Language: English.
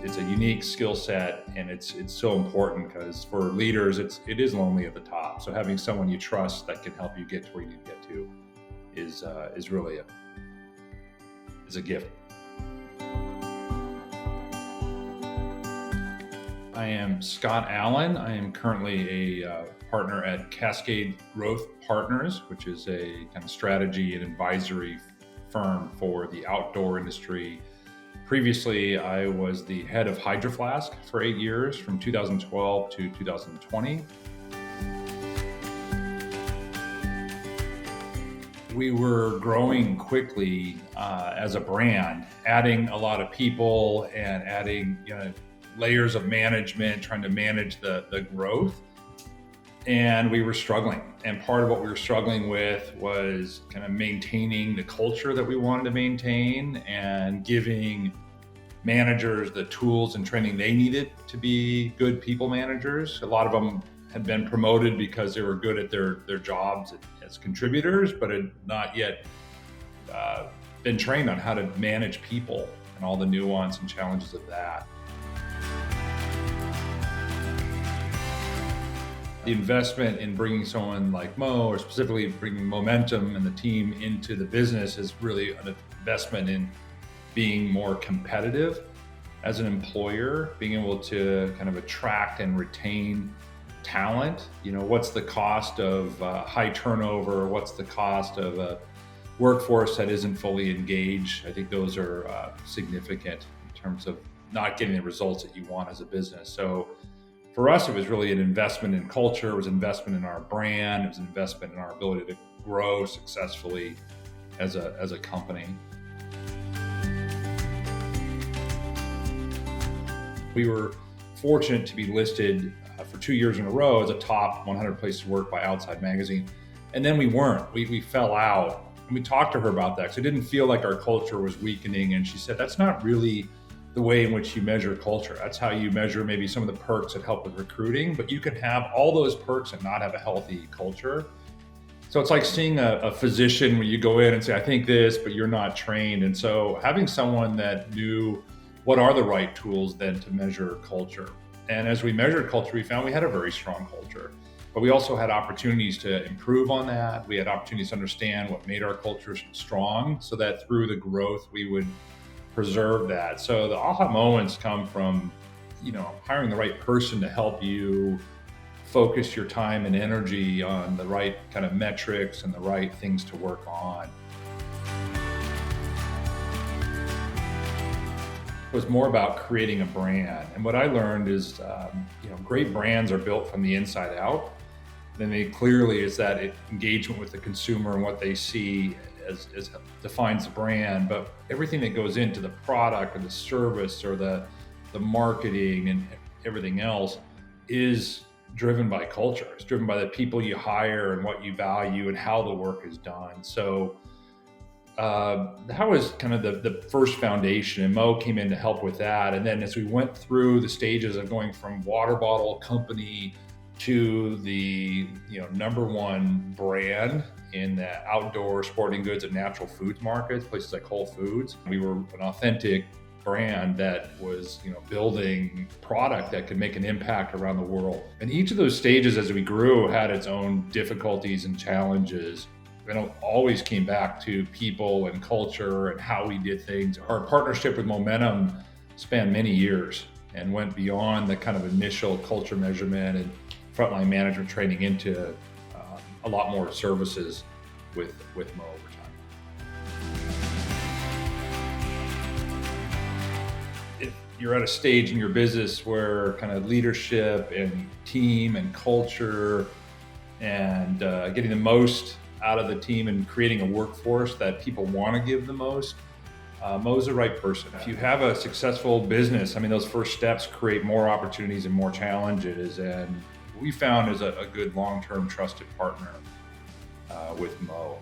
it's a unique skill set, and it's so important because for leaders, it is lonely at the top. So having someone you trust that can help you get to where you need to get to is really a gift. I am Scott Allan. I am currently a partner at Cascade Growth Partners, which is a kind of strategy and advisory firm for the outdoor industry. Previously, I was the head of Hydro Flask for 8 years, from 2012 to 2020. We were growing quickly as a brand, adding a lot of people and adding layers of management, trying to manage the growth. And we were struggling. And part of what we were struggling with was kind of maintaining the culture that we wanted to maintain and giving managers the tools and training they needed to be good people managers. A lot of them had been promoted because they were good at their jobs as contributors, but had not yet been trained on how to manage people and all the nuance and challenges of that. The investment in bringing someone like Moe, or specifically bringing momentum and the team into the business, is really an investment in being more competitive as an employer, being able to kind of attract and retain talent. What's the cost of high turnover? What's the cost of a workforce that isn't fully engaged? I think those are significant in terms of not getting the results that you want as a business. So for us, it was really an investment in culture, it was an investment in our brand, it was an investment in our ability to grow successfully as a company. We were fortunate to be listed for 2 years in a row as a top 100 place to work by Outside Magazine. And then we weren't, we fell out. And we talked to her about that because it didn't feel like our culture was weakening. And she said, that's not really the way in which you measure culture. That's how you measure maybe some of the perks that help with recruiting, but you can have all those perks and not have a healthy culture. So it's like seeing a physician when you go in and say, I think this, but you're not trained. And so having someone that knew what are the right tools then to measure culture. And as we measured culture, we found we had a very strong culture, but we also had opportunities to improve on that. We had opportunities to understand what made our culture strong so that through the growth, we would preserve that. So the aha moments come from, hiring the right person to help you focus your time and energy on the right kind of metrics and the right things to work on. It was more about creating a brand. And what I learned is, great brands are built from the inside out. Then they clearly is that engagement with the consumer and what they see as defines the brand, but everything that goes into the product or the service or the marketing and everything else is driven by culture. It's driven by the people you hire and what you value and how the work is done. So that was kind of the first foundation, and Moe came in to help with that. And then as we went through the stages of going from water bottle company to the number one brand in the outdoor sporting goods and natural foods markets, places like Whole Foods. We were an authentic brand that was building product that could make an impact around the world. And each of those stages as we grew had its own difficulties and challenges. And it always came back to people and culture and how we did things. Our partnership with Momentum spanned many years and went beyond the kind of initial culture measurement and frontline management training into a lot more services with Moe over time. If you're at a stage in your business where kind of leadership and team and culture and getting the most out of the team and creating a workforce that people want to give the most, Moe's the right person. If you have a successful business, those first steps create more opportunities and more challenges. And we found is a good long-term trusted partner with Moe.